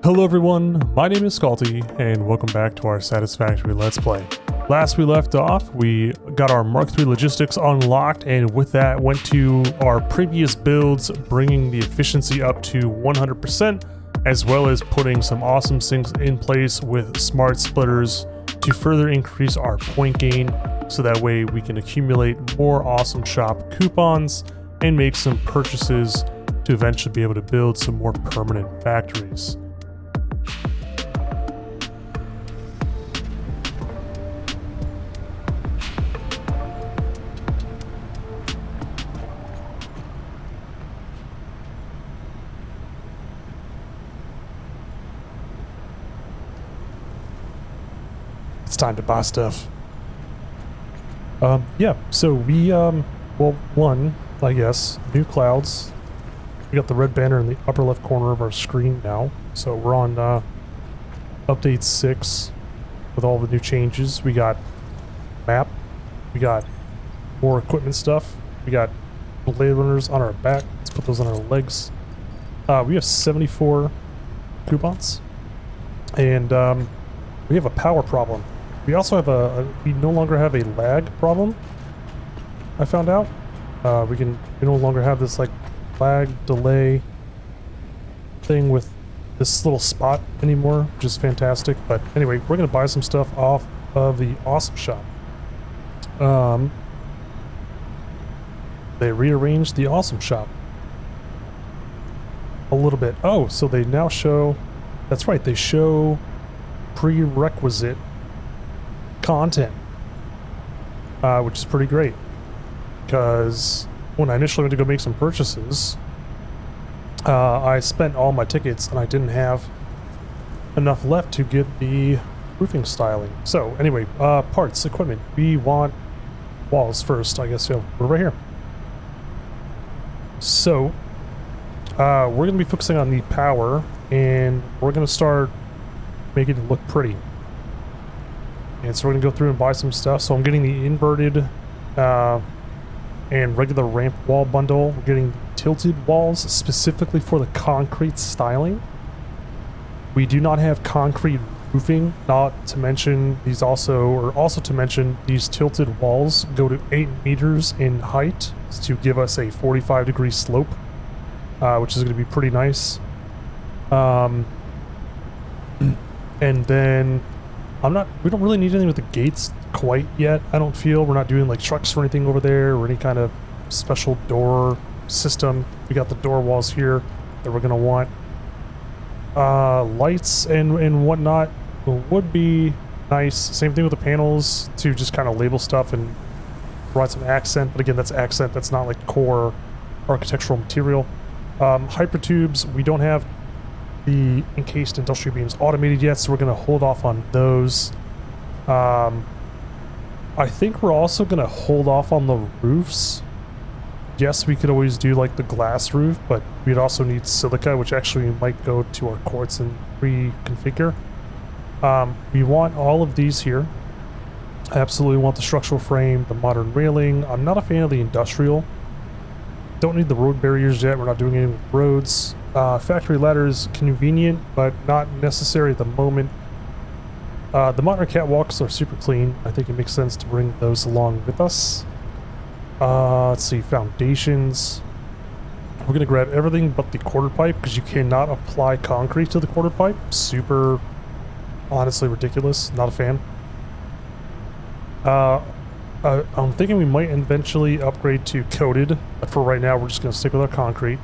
Hello everyone, my name is Scalti, and welcome back to our Satisfactory Let's Play. Last we left off, we got our Mark III logistics unlocked, and with that went to our previous builds, bringing the efficiency up to 100%, as well as putting some awesome things in place with smart splitters to further increase our point gain, so that way we can accumulate more awesome shop coupons and make some purchases to eventually be able to build some more permanent factories. It's time to buy stuff. Yeah, so we, well, one, I guess, new clouds. We got the red banner in the upper left corner of our screen now. So we're on, update 6 with all the new changes. We got map. We got more equipment stuff. We got blade runners on our back. Let's put those on our legs. We have 74 coupons. And, we have a power problem. We also have we no longer have a lag problem, I found out. We no longer have this like lag delay thing with this little spot anymore, which is fantastic. But anyway, we're gonna buy some stuff off of the awesome shop. They rearranged the awesome shop a little bit. Oh, so they now show, that's right, they show prerequisite content, which is pretty great, because when I initially went to go make some purchases, I spent all my tickets and I didn't have enough left to get the roofing styling. So anyway, parts, equipment, we want walls first, I guess. So we're right here. So we're going to be focusing on the power, and we're going to start making it look pretty. And so we're going to go through and buy some stuff. So I'm getting the inverted and regular ramp wall bundle. We're getting tilted walls specifically for the concrete styling. We do not have concrete roofing, not to mention these to mention these tilted walls go to 8 meters in height to give us a 45-degree slope, which is going to be pretty nice. And then we don't really need anything with the gates quite yet, I don't feel. We're not doing like trucks or anything over there or any kind of special door system. We got the door walls here that we're going to want. Lights and whatnot would be nice. Same thing with the panels to just kind of label stuff and provide some accent. But again, that's accent. That's not like core architectural material. Hypertubes, we don't have the encased industrial beams automated yet, so we're going to hold off on those. I think we're also going to hold off on the roofs. Yes, we could always do like the glass roof, but we'd also need silica, which actually we might go to our quartz and reconfigure. We want all of these here. I absolutely want the structural frame, the modern railing. I'm not a fan of the industrial. Don't need the road barriers yet. We're not doing anything with roads. Factory ladder is convenient, but not necessary at the moment. The modern catwalks are super clean. I think it makes sense to bring those along with us. Let's see, foundations. We're going to grab everything but the quarter pipe, because you cannot apply concrete to the quarter pipe. Super, honestly, ridiculous. Not a fan. I'm thinking we might eventually upgrade to coated, but for right now we're just going to stick with our concrete,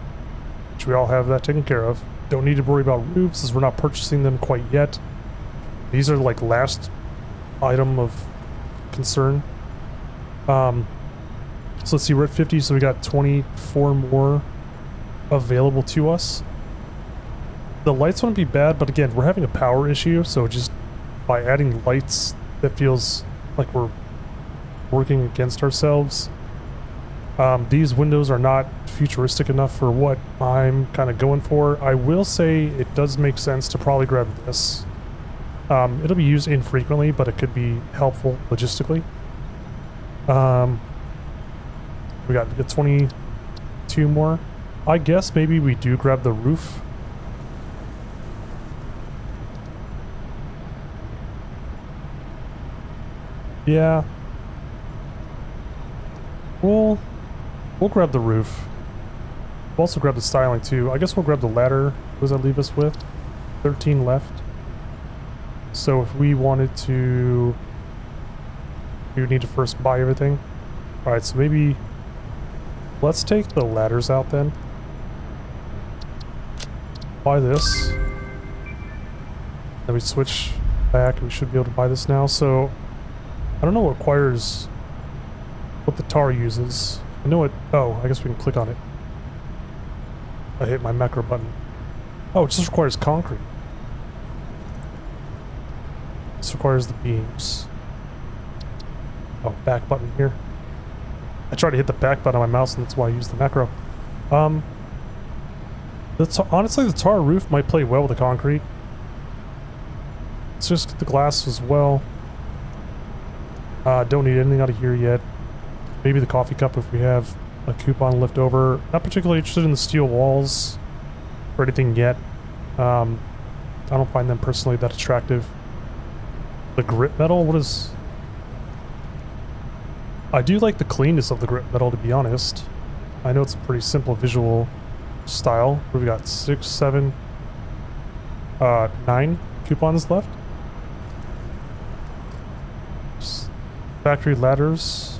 which we all have that taken care of. Don't need to worry about roofs as we're not purchasing them quite yet. These are like last item of concern. So let's see, we're at 50, so we got 24 more available to us. The lights wouldn't be bad, but again, we're having a power issue, so just by adding lights, that feels like we're working against ourselves. These windows are not futuristic enough for what I'm kind of going for. I will say it does make sense to probably grab this. It'll be used infrequently, but it could be helpful logistically. We got 22 more. I guess maybe we do grab the roof. Yeah. We'll grab the roof. We'll also grab the styling too. I guess we'll grab the ladder. What does that leave us with? 13 left. So if we wanted to... we would need to first buy everything. Alright, so maybe... let's take the ladders out then. Buy this. Then we switch back. We should be able to buy this now. So I don't know what requires... what the tar uses. I know it... oh, I guess we can click on it. I hit my macro button. Oh, it just requires concrete. This requires the beams. Oh, back button here. I tried to hit the back button on my mouse, and that's why I used the macro. Honestly, the tar roof might play well with the concrete. Let's just get the glass as well. Don't need anything out of here yet. Maybe the coffee cup if we have a coupon left over. Not particularly interested in the steel walls or anything yet. I don't find them personally that attractive. The grit metal, what is... I do like the cleanness of the grit metal, to be honest. I know it's a pretty simple visual style. We've got 6, 7, 9 coupons left. Factory ladders.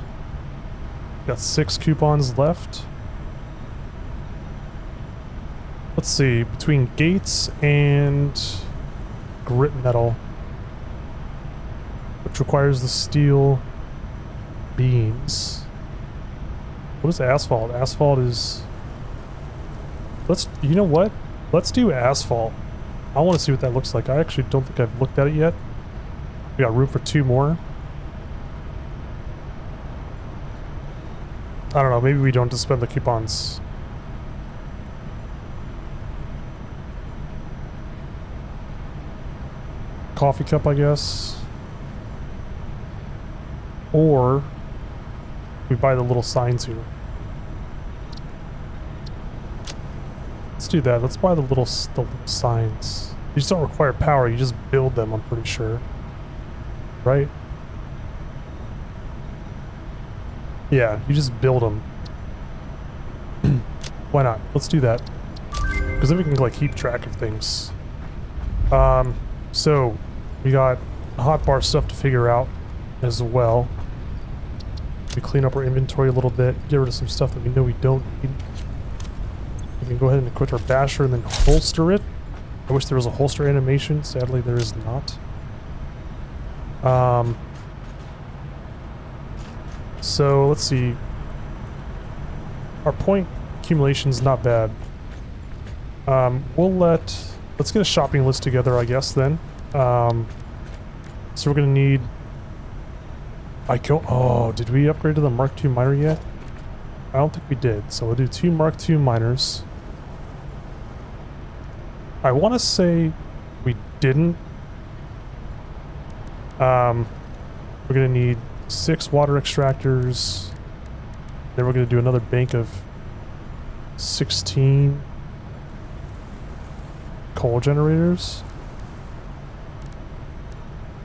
Got 6 coupons left. Let's see, between gates and grit metal, which requires the steel beams. What is asphalt? Asphalt is... you know what? Let's do asphalt. I want to see what that looks like. I actually don't think I've looked at it yet. We got room for 2 more. I don't know, maybe we don't just spend the coupons. Coffee cup, I guess. Or we buy the little signs here. Let's do that. Let's buy the little signs. You just don't require power, you just build them, I'm pretty sure. Right? Yeah, you just build them. Why not? Let's do that. Because then we can like keep track of things. So we got hotbar stuff to figure out as well. We clean up our inventory a little bit, get rid of some stuff that we know we don't need. We can go ahead and equip our basher and then holster it. I wish there was a holster animation. Sadly, there is not. So let's see. Our point accumulation's not bad. Let's get a shopping list together, I guess, then. So we're gonna need... oh, did we upgrade to the Mark II miner yet? I don't think we did, so we'll do 2 Mark II miners. I want to say we didn't. We're gonna need 6 water extractors. Then we're gonna do another bank of 16 coal generators.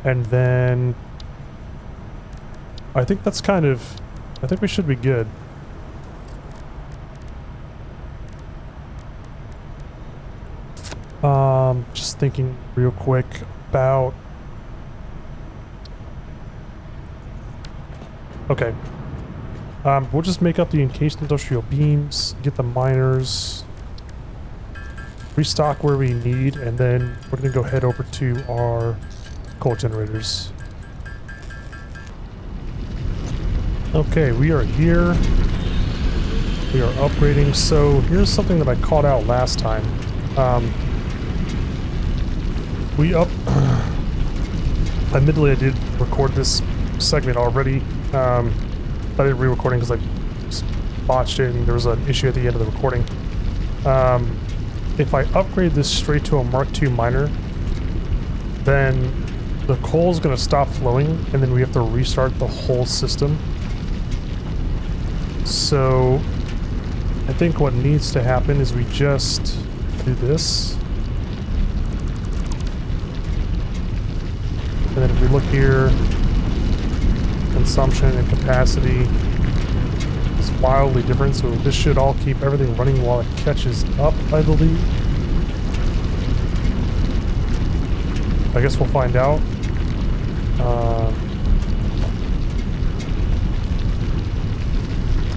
And then I think that's kind of... I think we should be good. Just thinking real quick about... Okay. We'll just make up the encased industrial beams, get the miners, restock where we need, and then we're gonna go head over to our coal generators. Okay, we are here. We are upgrading. So here's something that I called out last time. Admittedly, I did record this segment already. I did re-recording because I botched it and there was an issue at the end of the recording. If I upgrade this straight to a Mark II miner, then the coal is going to stop flowing and then we have to restart the whole system. So I think what needs to happen is we just do this. And then if we look here, consumption and capacity is wildly different, so this should all keep everything running while it catches up, I believe. I guess we'll find out.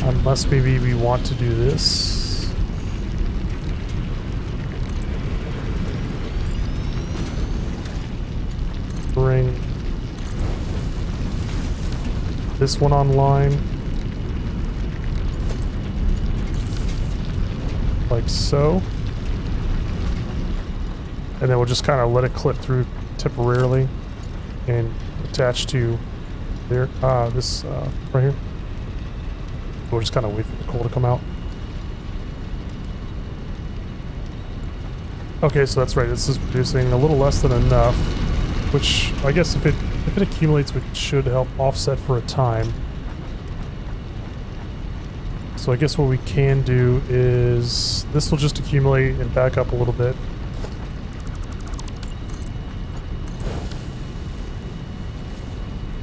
Unless maybe we want to do this. Bring this one online. Like so. And then we'll just kind of let it clip through temporarily and attach to there, this right here. We'll just kind of wait for the coal to come out. Okay, so that's right. This is producing a little less than enough, which I guess if it accumulates, it should help offset for a time. So I guess what we can do is this will just accumulate and back up a little bit.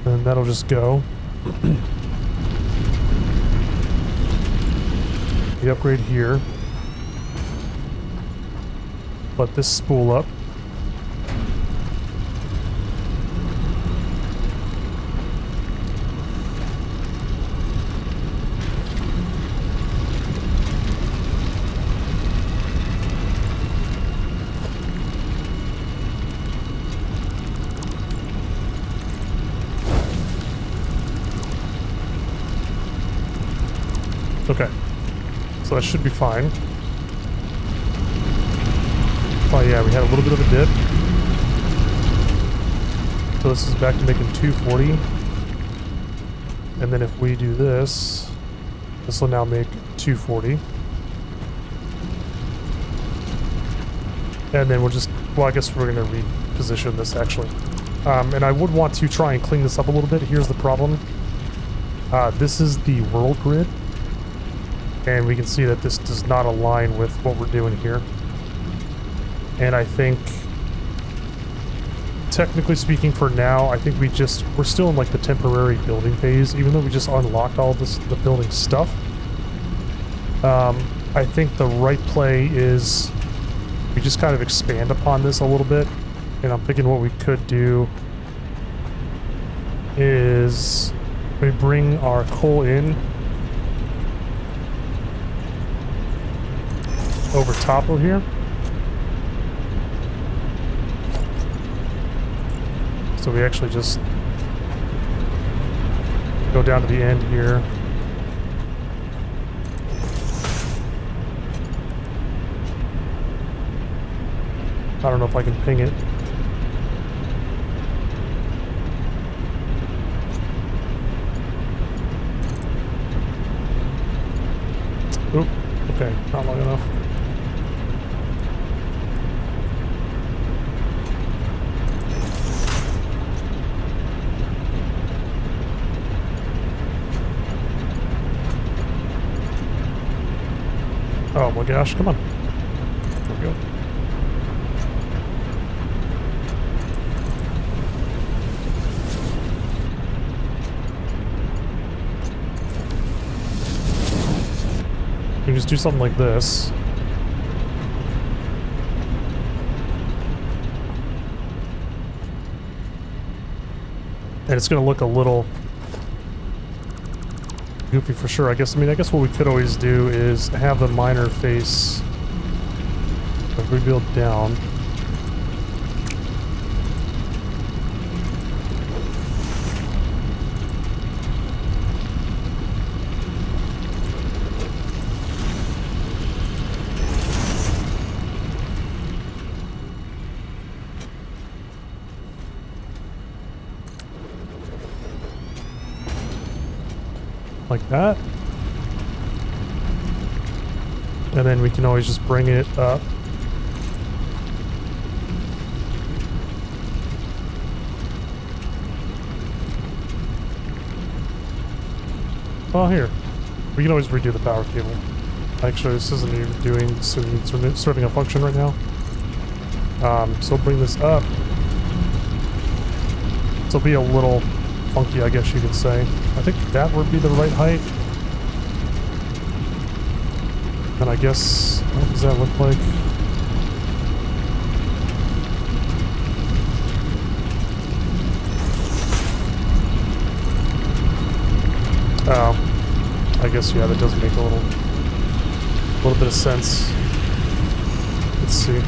And that'll just go. We upgrade here. Let this spool up. Okay. So that should be fine. Oh yeah, we had a little bit of a dip. So this is back to making 240. And then if we do this, this will now make 240. And then we'll just, well, I guess we're going to reposition this actually. And I would want to try and clean this up a little bit. Here's the problem. This is the world grid. And we can see that this does not align with what we're doing here. And I think, technically speaking for now, I think we're still in like the temporary building phase, even though we just unlocked all this, the building stuff. I think the right play is we just kind of expand upon this a little bit. And I'm thinking what we could do is we bring our coal in over top of here. So we actually just go down to the end here. I don't know if I can ping it. Oop, okay, not long enough. Oh my gosh, come on. There we go. We can just do something like this. And it's going to look a little goofy for sure. I guess what we could always do is have the miner face rebuild down. Like that. And then we can always just bring it up. Oh, here. We can always redo the power cable. Actually, this isn't even serving a function right now. So bring this up. This will be a little funky, I guess you could say. I think that would be the right height. And I guess, what does that look like? Oh, I guess, yeah, that does make a little bit of sense. Let's see.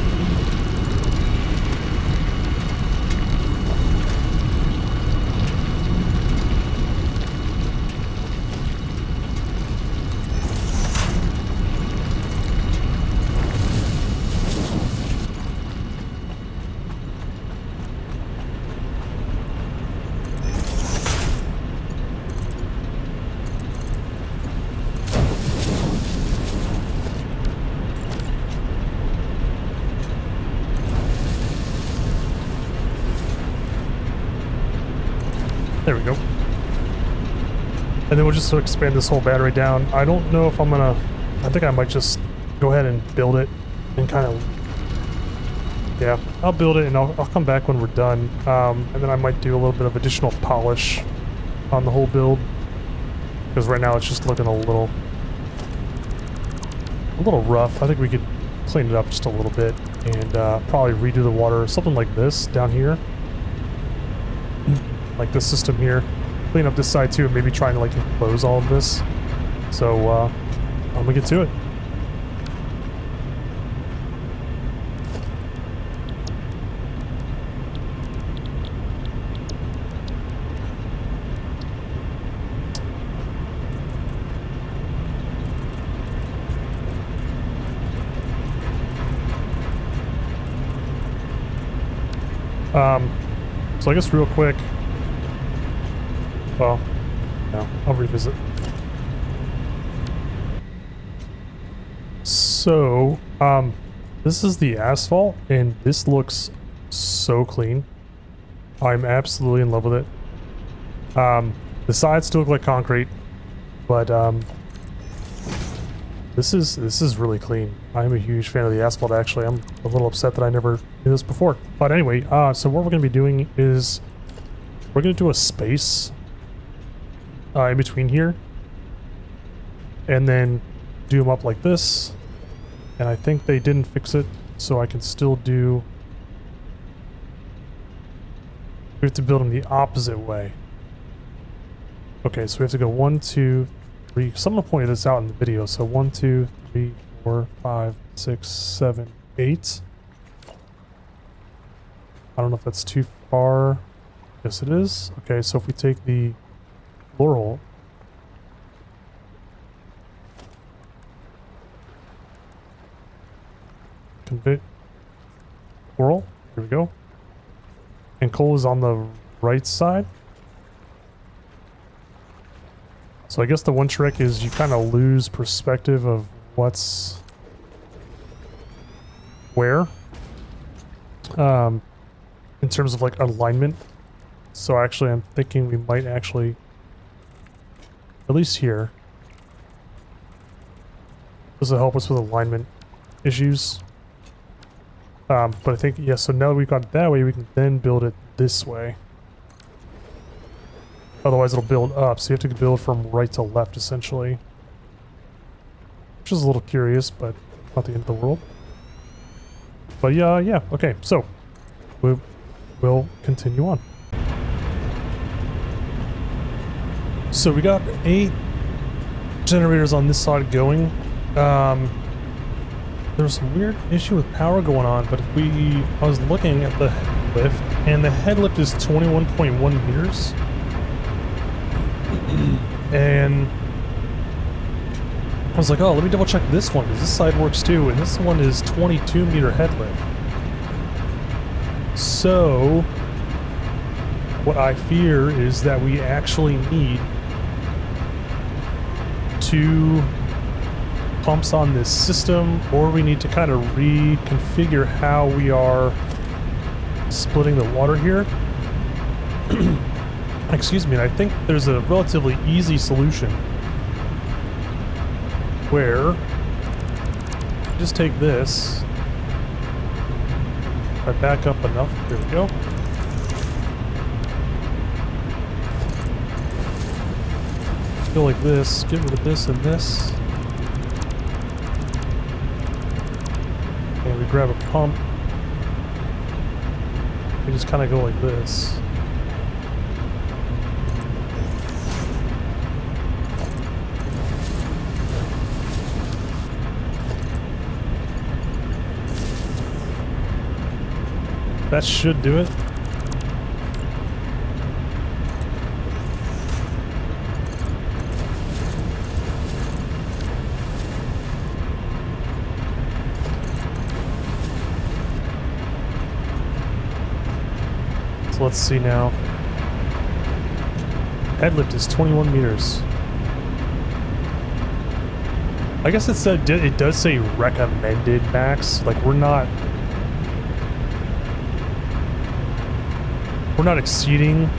There we go. And then we'll just sort of expand this whole battery down. I don't know if I'm gonna... I think I might just go ahead and build it and kind of... Yeah, I'll build it and I'll come back when we're done. And then I might do a little bit of additional polish on the whole build. Because right now it's just looking a little rough. I think we could clean it up just a little bit and probably redo the water, something like this down here. Like this system here. Clean up this side too, and maybe trying to like enclose all of this. So I'm gonna get to it. So I guess real quick, well, no, I'll revisit. So, this is the asphalt, and this looks so clean. I'm absolutely in love with it. The sides still look like concrete, but this is really clean. I'm a huge fan of the asphalt, actually. I'm a little upset that I never did this before. But anyway, so what we're going to be doing is we're going to do a space in between here, and then do them up like this. And I think they didn't fix it, so I can still do... We have to build them the opposite way. Okay, so we have to go 1, 2, 3. Someone pointed this out in the video. So 1, 2, 3, 4, 5, 6, 7, 8. I don't know if that's too far. Yes, it is. Okay, so if we take the floor hole, convert whirl, here we go. And coal is on the right side. So I guess the one trick is you kind of lose perspective of what's where in terms of like alignment. So actually I'm thinking we might actually, at least here, this will help us with alignment issues. But I think, yeah, so now that we've got it that way, we can then build it this way. Otherwise it'll build up, so you have to build from right to left, essentially. Which is a little curious, but not the end of the world. But yeah, okay, so we'll continue on. So we got 8 generators on this side going. There's some weird issue with power going on, but if I was looking at the head lift, and the head lift is 21.1 meters. And I was like, oh, let me double check this one, because this side works too, and this one is 22 meter head lift. So what I fear is that we actually need 2 pumps on this system, or we need to kind of reconfigure how we are splitting the water here. Excuse me, and I think there's a relatively easy solution where just take this, if I back up enough, there we go. Go like this, get rid of this and this. And we grab a pump. We just kind of go like this. That should do it. So let's see now. Head lift is 21 meters. I guess it said it does say recommended max. Like we're not exceeding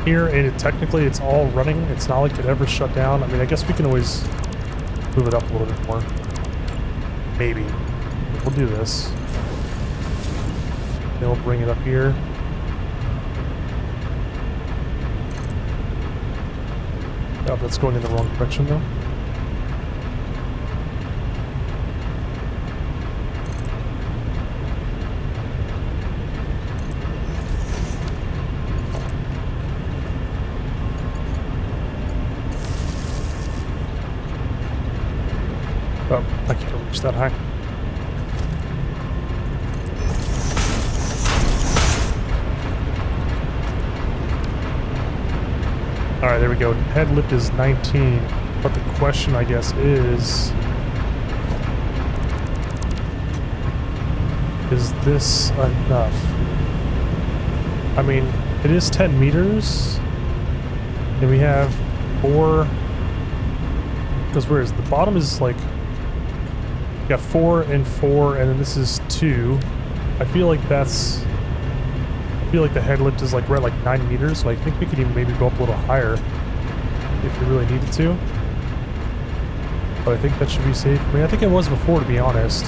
here, and technically it's all running. It's not like it ever shut down. I mean, I guess we can always move it up a little bit more. Maybe. We'll do this. Then we'll bring it up here. Oh, that's going in the wrong direction though. Oh, I can't reach that high. Alright, there we go. Head lift is 19. But the question, I guess, is this enough? I mean, it is 10 meters. And we have 4. Because where is the bottom is like. We got 4 and 4, and then this is 2. I feel like that's. I feel like the head lift is like right like 9 meters, so I think we could even maybe go up a little higher if we really needed to. But I think that should be safe. I mean, I think it was before, to be honest.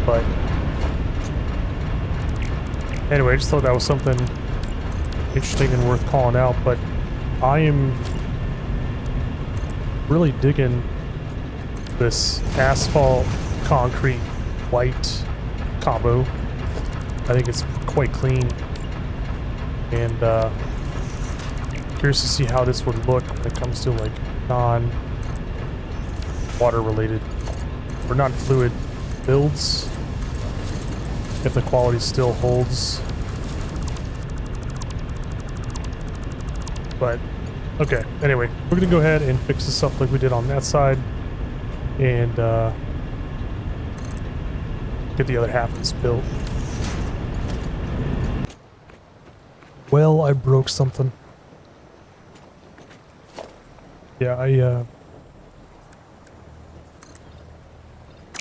But anyway, I just thought that was something interesting and worth calling out. But I am really digging this asphalt concrete white combo. I think it's quite clean, and curious to see how this would look when it comes to like non-water related or non-fluid builds, if the quality still holds. But okay, anyway, we're gonna go ahead and fix this up like we did on that side, and get the other half of this built. Well, I broke something. Yeah,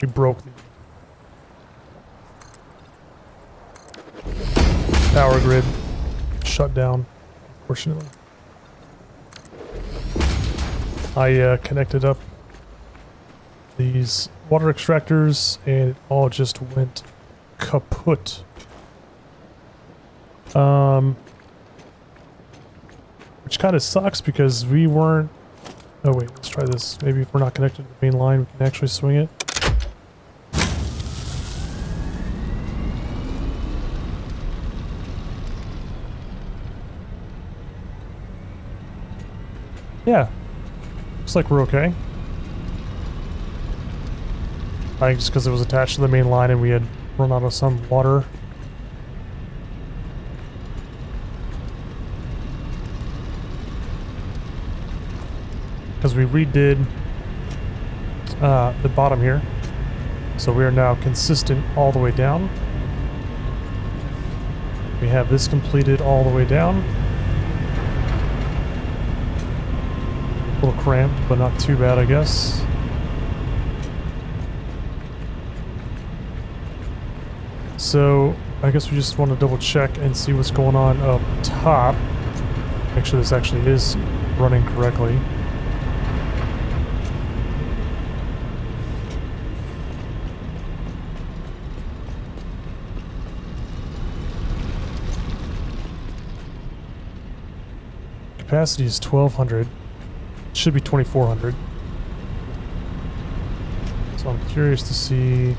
we broke the power grid. Shut down, unfortunately. I connected up these water extractors and it all just went kaput. Which kind of sucks because we weren't. Oh wait, let's try this. Maybe if we're not connected to the main line, we can actually swing it. Yeah, looks like we're okay. I think just because it was attached to the main line and we had run out of some water. Because we redid the bottom here, so we are now consistent all the way down. We have this completed all the way down. A little cramped, but not too bad, I guess. So I guess we just want to double check and see what's going on up top. Make sure this actually is running correctly. capacity is 1200. Should be 2400. So I'm curious to see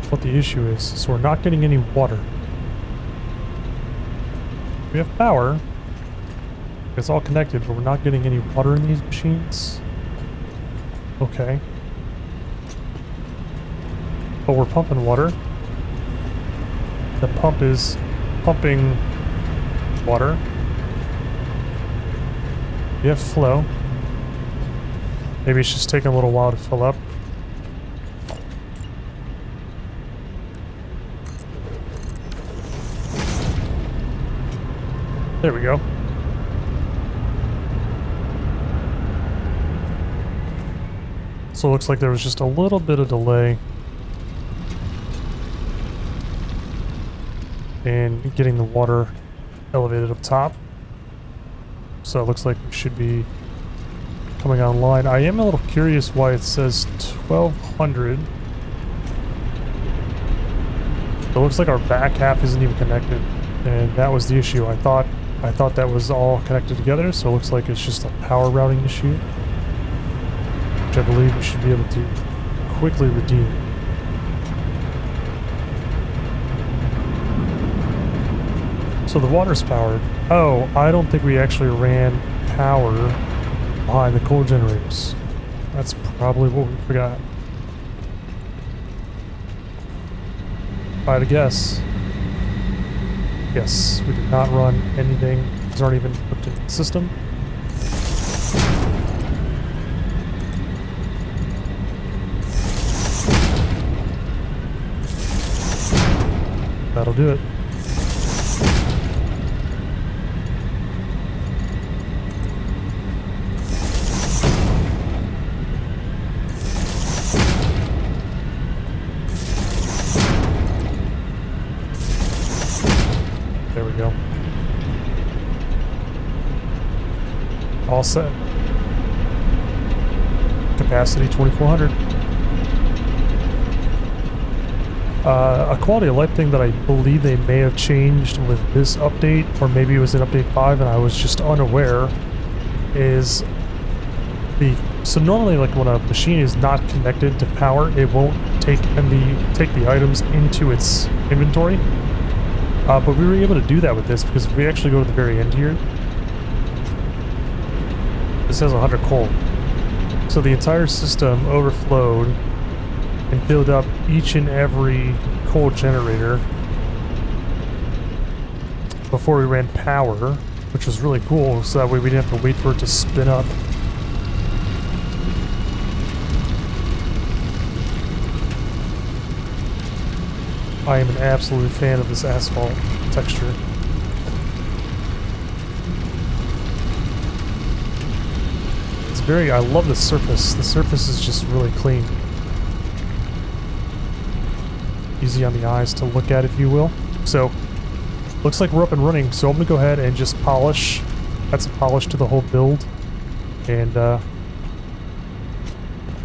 what the issue is. So we're not getting any water. We have power. It's all connected, but we're not getting any water in these machines. Okay. But we're pumping water. The pump is pumping water. We have flow. Maybe it's just taking a little while to fill up. There we go. So it looks like there was just a little bit of delay in getting the water elevated up top. So it looks like we should be coming online. I am a little curious why it says 1200. It looks like our back half isn't even connected, and that was the issue. I thought that was all connected together, so it looks like it's just a power routing issue, which I believe we should be able to quickly redeem. So the water's powered. Oh, I don't think we actually ran power behind the coal generators. That's probably what we forgot. If I had to guess. Yes, we did not run anything. These aren't even hooked into the system. That'll do it. There we go. All set. Capacity 2400. A quality of life thing that I believe they may have changed with this update, or maybe it was in update 5 and I was just unaware, is so normally, like, when a machine is not connected to power, it won't take the items into its inventory. But we were able to do that with this, because if we actually go to the very end here, this has 100 coal. So the entire system overflowed and filled up each and every coal generator before we ran power, which was really cool, so that way we didn't have to wait for it to spin up. I am an absolute fan of this asphalt texture. It's I love the surface. The surface is just really clean. Easy on the eyes to look at, if you will. So, looks like we're up and running, so I'm going to go ahead and just polish. Add some polish to the whole build. And,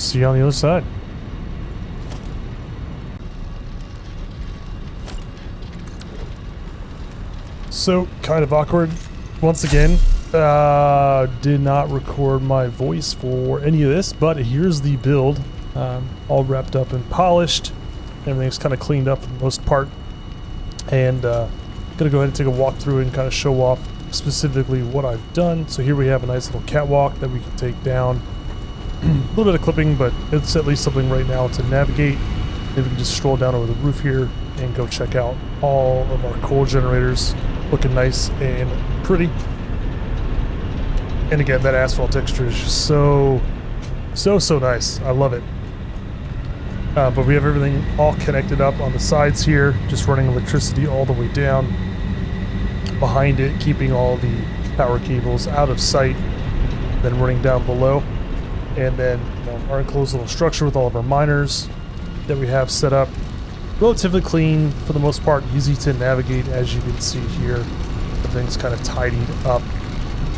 see you on the other side. So, kind of awkward. Once again, did not record my voice for any of this, but here's the build. All wrapped up and polished. Everything's kind of cleaned up for the most part. And gonna go ahead and take a walk through and kind of show off specifically what I've done. So here we have a nice little catwalk that we can take down. A little bit of clipping, but it's at least something right now to navigate. Maybe we can just stroll down over the roof here and go check out all of our coal generators. Looking nice and pretty. And again, that asphalt texture is just so nice. I love it. But we have everything all connected up on the sides here, just running electricity all the way down behind it, keeping all the power cables out of sight, then running down below. And then our enclosed little structure with all of our miners that we have set up. Relatively clean for the most part, easy to navigate, as you can see here. Everything's kind of tidied up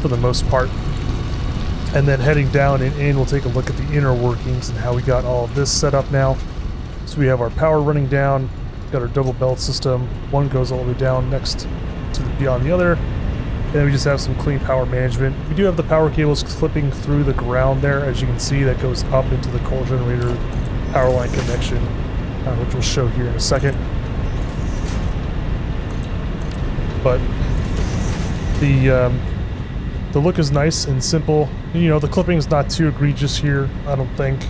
for the most part. And then heading down and in, we'll take a look at the inner workings and how we got all of this set up now. So we have our power running down, got our double belt system. One goes all the way down next to be on the other. And then we just have some clean power management. We do have the power cables clipping through the ground there, as you can see, that goes up into the coal generator power line connection, which we'll show here in a second. But the look is nice and simple. You know, the clipping is not too egregious here, I don't think.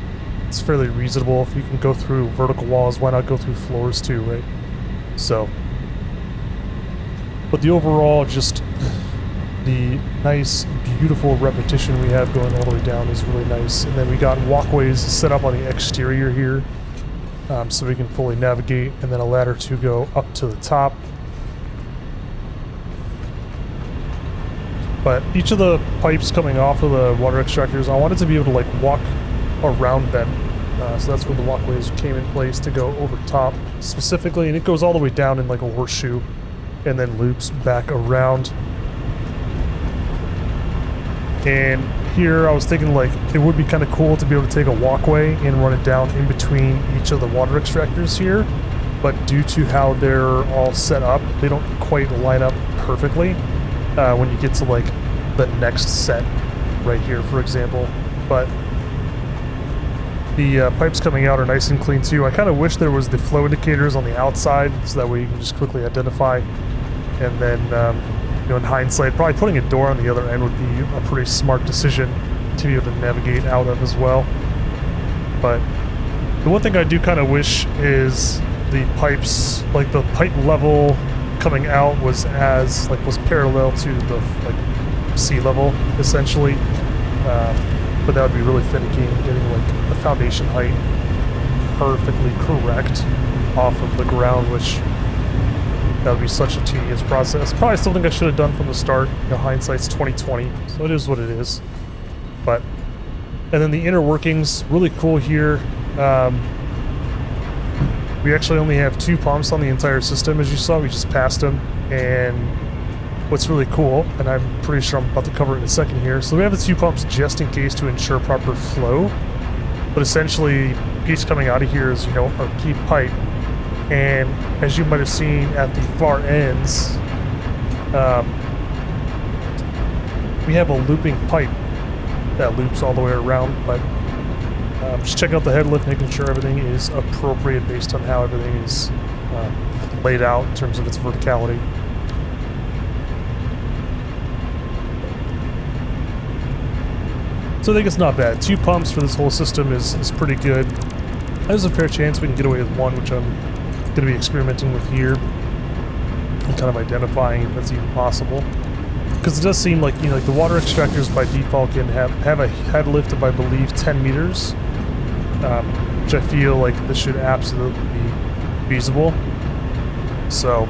It's fairly reasonable. If you can go through vertical walls, why not go through floors too, right? So, but the overall, just the nice, beautiful repetition we have going all the way down is really nice. And then we got walkways set up on the exterior here, so we can fully navigate, and then a ladder to go up to the top. But each of the pipes coming off of the water extractors, I wanted to be able to like walk around them. So that's where the walkways came in place to go over top specifically, and it goes all the way down in like a horseshoe and then loops back around. And here I was thinking like it would be kind of cool to be able to take a walkway and run it down in between each of the water extractors here, but due to how they're all set up, they don't quite line up perfectly when you get to like the next set right here, for example. But the pipes coming out are nice and clean too. I kind of wish there was the flow indicators on the outside, so that way you can just quickly identify. And then, you know, in hindsight, probably putting a door on the other end would be a pretty smart decision to be able to navigate out of as well. But the one thing I do kind of wish is the pipes, like the pipe level coming out was parallel to the like sea level essentially, but that would be really finicky in getting like the foundation height perfectly correct off of the ground, which that would be such a tedious process. Probably something I should have done from the start. You know, hindsight's 20/20, so it is what it is. But and then the inner workings, really cool here. We actually only have 2 pumps on the entire system, as you saw. We just passed them. And what's really cool, and I'm pretty sure I'm about to cover it in a second here. So we have the 2 pumps just in case to ensure proper flow. But essentially, the piece coming out of here is, you know, our key pipe. And as you might have seen at the far ends, we have a looping pipe that loops all the way around. But just checking out the head lift, making sure everything is appropriate based on how everything is laid out in terms of its verticality. So I think it's not bad. 2 pumps for this whole system is pretty good. There's a fair chance we can get away with 1, which I'm going to be experimenting with here and kind of identifying if that's even possible. Because it does seem like, you know, like the water extractors by default can have a head lift of, I believe, 10 meters, which I feel like this should absolutely be feasible. So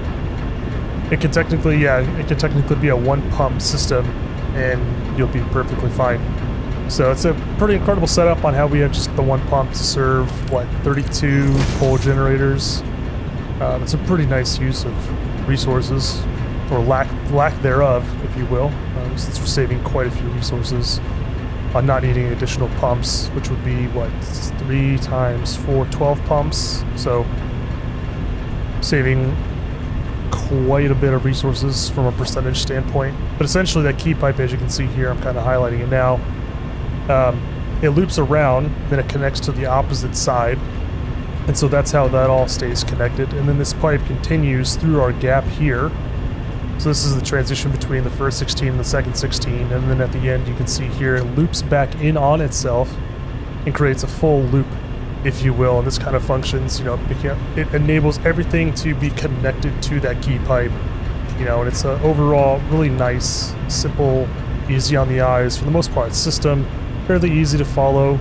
it can technically, be a 1 pump system, and you'll be perfectly fine. So it's a pretty incredible setup on how we have just the 1 pump to serve, 32 coal generators. It's a pretty nice use of resources, or lack thereof, if you will, since we're saving quite a few resources on not needing additional pumps, which would be 3 times 4, 12 pumps. So saving quite a bit of resources from a percentage standpoint. But essentially that key pipe, as you can see here, I'm kind of highlighting it now. It loops around, then it connects to the opposite side, and so that's how that all stays connected. And then this pipe continues through our gap here. So this is the transition between the first 16 and the second 16, and then at the end you can see here it loops back in on itself and creates a full loop, if you will. And this kind of functions, you know, it enables everything to be connected to that key pipe, you know, and it's an overall really nice, simple, easy on the eyes for the most part system. Fairly easy to follow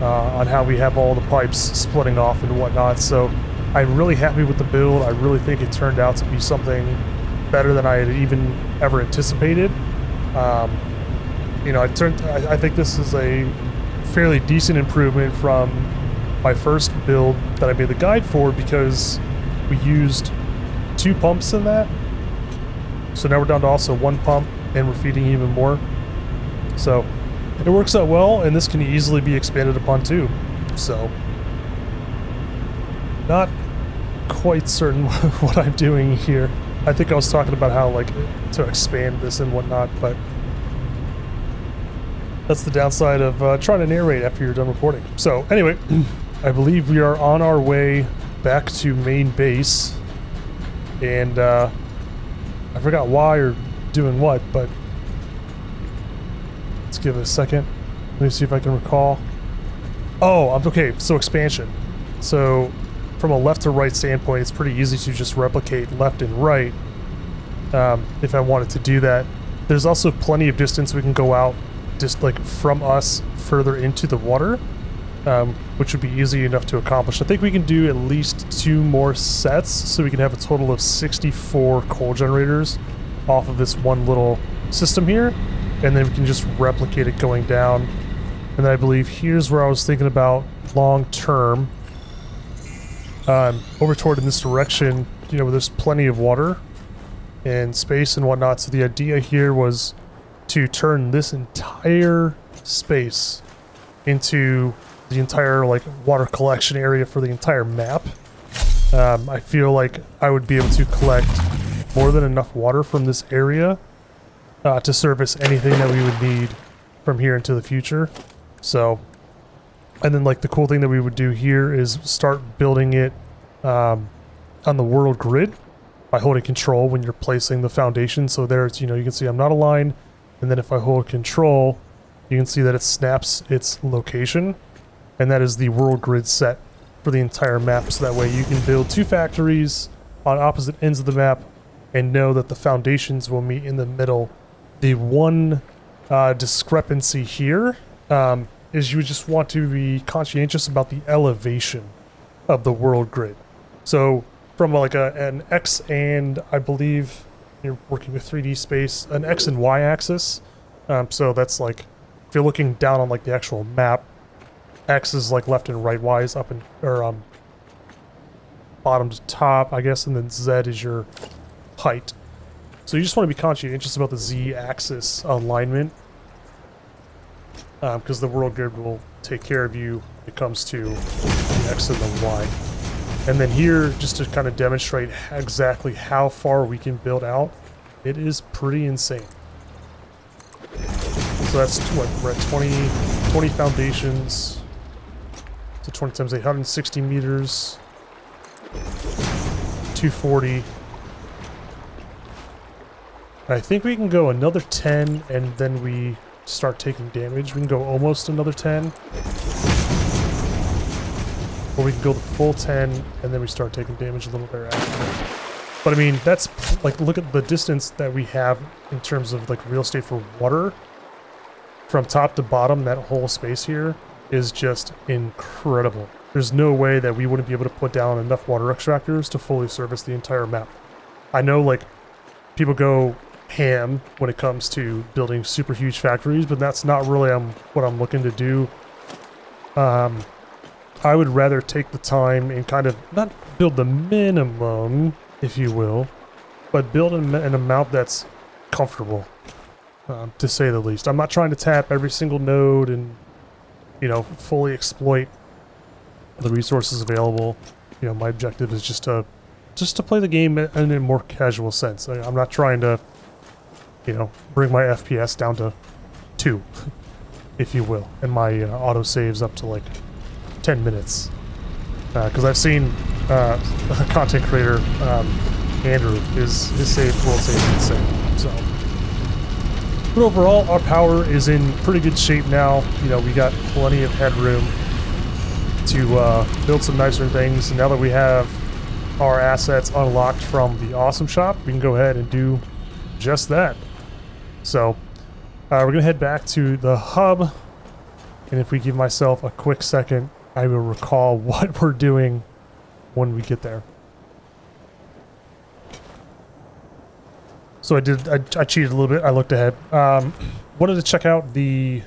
on how we have all the pipes splitting off and whatnot. So I'm really happy with the build. I really think it turned out to be something better than I had even ever anticipated. You know, I think this is a fairly decent improvement from my first build that I made the guide for, because we used 2 pumps in that. So now we're down to also 1 pump, and we're feeding even more. So it works out well, and this can easily be expanded upon too. So not quite certain what I'm doing here. I think I was talking about how like to expand this and whatnot, but that's the downside of trying to narrate after you're done recording. So anyway, I believe we are on our way back to main base, and I forgot why or doing what, but let's give it a second. Let me see if I can recall. Oh, okay, so expansion. So from a left to right standpoint, it's pretty easy to just replicate left and right if I wanted to do that. There's also plenty of distance we can go out just like from us further into the water, which would be easy enough to accomplish. I think we can do at least 2 more sets, so we can have a total of 64 coal generators off of this one little system here, and then we can just replicate it going down. And then I believe here's where I was thinking about long term, over toward in this direction, you know, where there's plenty of water and space and whatnot. So the idea here was to turn this entire space into the entire like water collection area for the entire map. I feel like I would be able to collect more than enough water from this area to service anything that we would need from here into the future. So, and then like the cool thing that we would do here is start building it on the world grid by holding control when you're placing the foundation. So there it's, you know, you can see I'm not aligned, and then if I hold control, you can see that it snaps its location, and that is the world grid set for the entire map. So that way you can build 2 factories on opposite ends of the map and know that the foundations will meet in the middle. The one discrepancy here is you would just want to be conscientious about the elevation of the world grid. So from like an X and I believe you're working with 3D space, an X and Y axis. So that's like, if you're looking down on like the actual map, X is like left and right wise, up and, or bottom to top, I guess, and then Z is your height. So you just want to be conscientious about the Z axis alignment, because the world grid will take care of you when it comes to the X and the Y. And then here, just to kind of demonstrate exactly how far we can build out, it is pretty insane. So that's what, we're at 20 foundations. So 20 times 860 meters. 240. I think we can go another 10 and then we start taking damage. We can go almost another 10. Or we can go the full 10 and then we start taking damage a little thereafter. But I mean, that's like, look at the distance that we have in terms of like real estate for water. From top to bottom, that whole space here is just incredible. There's no way that we wouldn't be able to put down enough water extractors to fully service the entire map. I know like people go ham when it comes to building super huge factories, but that's not really what I'm looking to do. I would rather take the time and kind of not build the minimum, if you will, but build an amount that's comfortable, to say the least. I'm not trying to tap every single node and, you know, fully exploit the resources available. You know, my objective is just to play the game in a more casual sense. I'm not trying to, you know, bring my FPS down to 2, if you will, and my auto saves up to like 10 minutes. Because I've seen a content creator, Andrew, his world save is insane. So, but overall, our power is in pretty good shape now. You know, we got plenty of headroom to build some nicer things. And now that we have our assets unlocked from the Awesome Shop, we can go ahead and do just that. So, we're gonna head back to the hub, and if we give myself a quick second, I will recall what we're doing when we get there. So I cheated a little bit. I looked ahead. Wanted to check out the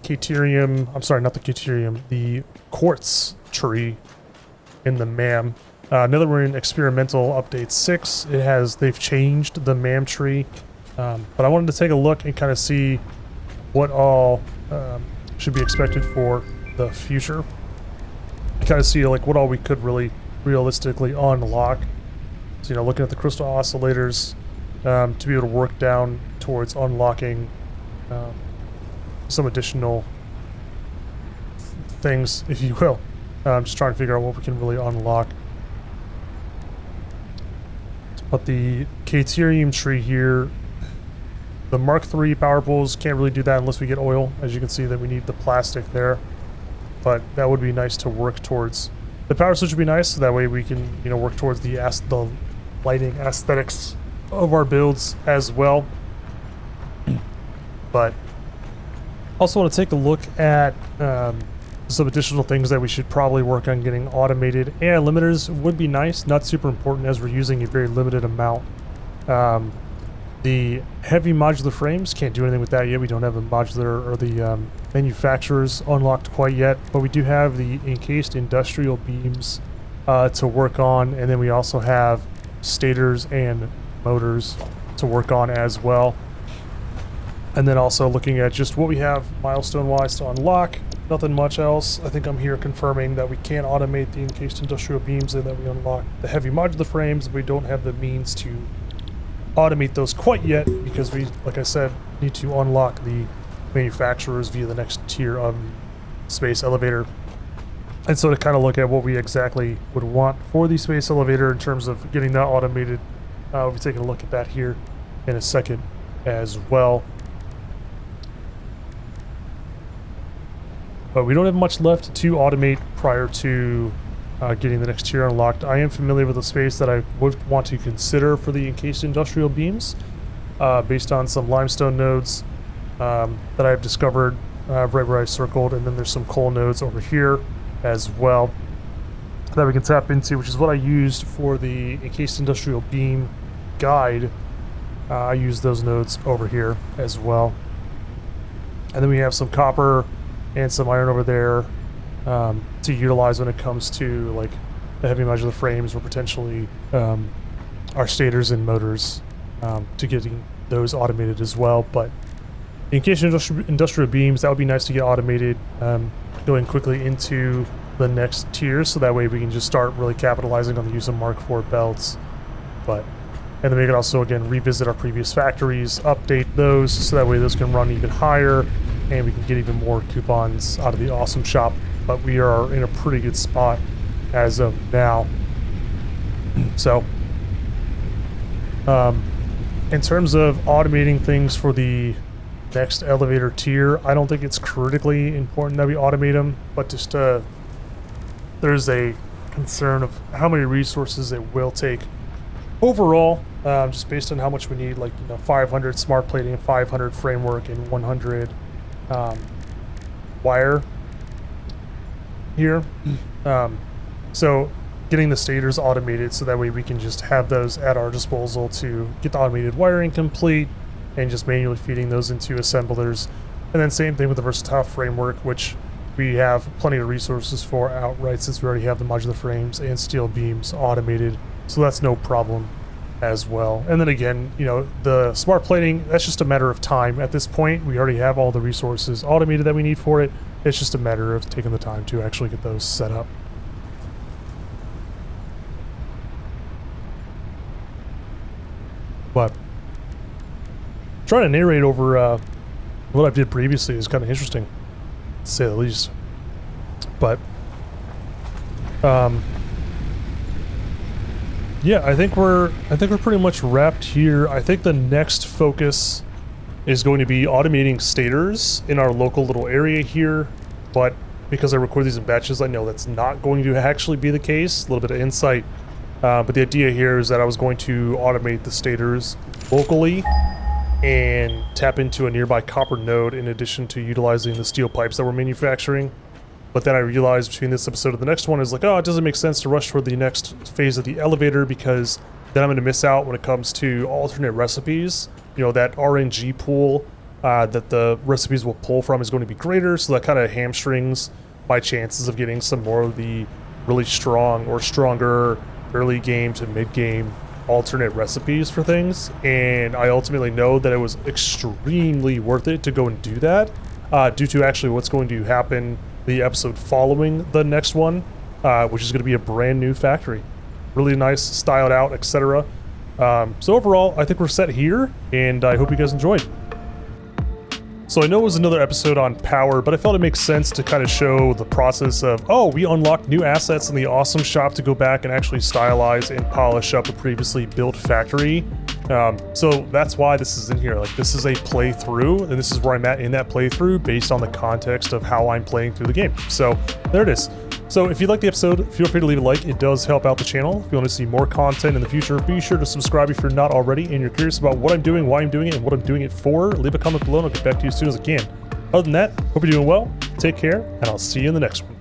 Caterium, I'm sorry, not the Caterium, the quartz tree in the MAM. Now that we're in experimental update 6, they've changed the MAM tree. But I wanted to take a look and kind of see what all should be expected for the future. Kind of see like what all we could really realistically unlock So, you know, looking at the crystal oscillators to be able to work down towards unlocking um, some additional things, if you will. Just trying to figure out what we can really unlock. But the Caterium tree here, the Mark III power pools can't really do that unless we get oil. As you can see, that we need the plastic there. But that would be nice to work towards. The power switch would be nice, so that way we can, you know, work towards the lighting aesthetics of our builds as well. But also want to take a look at some additional things that we should probably work on getting automated. AI limiters would be nice, not super important as we're using a very limited amount. The heavy modular frames, can't do anything with that yet. We don't have the modular or the manufacturers unlocked quite yet, but we do have the encased industrial beams to work on, and then we also have stators and motors to work on as well. And then also looking at just what we have milestone-wise to unlock. Nothing much else. I think I'm here confirming that we can automate the encased industrial beams and that we unlock the heavy modular frames. We don't have the means to automate those quite yet because we, like I said, need to unlock the manufacturers via the next tier of the space elevator. And so to kind of look at what we exactly would want for the space elevator in terms of getting that automated, we'll be taking a look at that here in a second as well. But we don't have much left to automate prior to getting the next tier unlocked. I am familiar with the space that I would want to consider for the encased industrial beams based on some limestone nodes that I've discovered right where I circled, and then there's some coal nodes over here as well that we can tap into, which is what I used for the encased industrial beam guide. I used those nodes over here as well. And then we have some copper and some iron over there to utilize when it comes to like the heavy modular frames or potentially our stators and motors to getting those automated as well. But in case industrial beams, that would be nice to get automated going quickly into the next tier, so that way we can just start really capitalizing on the use of Mark IV belts. And then we can also again revisit our previous factories, update those so that way those can run even higher and we can get even more coupons out of the awesome shop. But we are in a pretty good spot as of now. So in terms of automating things for the next elevator tier, I don't think it's critically important that we automate them, but just there's a concern of how many resources it will take overall, just based on how much we need, like, you know, 500 smart plating, 500 framework, and 100 wire here. So getting the stators automated so that way we can just have those at our disposal to get the automated wiring complete and just manually feeding those into assemblers. And then same thing with the versatile framework, which we have plenty of resources for outright since we already have the modular frames and steel beams automated, so that's no problem as well. And then again, you know, the smart plating, that's just a matter of time at this point. We already have all the resources automated that we need for it. It's just a matter of taking the time to actually get those set up. But trying to narrate over what I did previously is kind of interesting, to say the least. But yeah, I think we're pretty much wrapped here. I think the next focus is going to be automating stators in our local little area here, but because I record these in batches, I know that's not going to actually be the case. A little bit of insight, but the idea here is that I was going to automate the stators locally and tap into a nearby copper node in addition to utilizing the steel pipes that we're manufacturing. But then I realized between this episode and the next one is like, oh, it doesn't make sense to rush toward the next phase of the elevator because then I'm going to miss out when it comes to alternate recipes. You know, that RNG pool that the recipes will pull from is going to be greater, so that kind of hamstrings my chances of getting some more of the really strong or stronger early game to mid game alternate recipes for things. And I ultimately know that it was extremely worth it to go and do that due to actually what's going to happen the episode following the next one, which is going to be a brand new factory. really nice, styled out, etc. So overall, I think we're set here, and I hope you guys enjoyed. So I know it was another episode on power, but I felt it makes sense to kind of show the process of, oh, we unlocked new assets in the awesome shop to go back and actually stylize and polish up a previously built factory. So that's why this is in here. Like, this is a playthrough, and this is where I'm at in that playthrough based on the context of how I'm playing through the game. So there it is. So if you liked the episode, feel free to leave a like. It does help out the channel. If you want to see more content in the future, be sure to subscribe if you're not already and you're curious about what I'm doing, why I'm doing it, and what I'm doing it for. Leave a comment below and I'll get back to you as soon as I can. Other than that, hope you're doing well, take care, and I'll see you in the next one.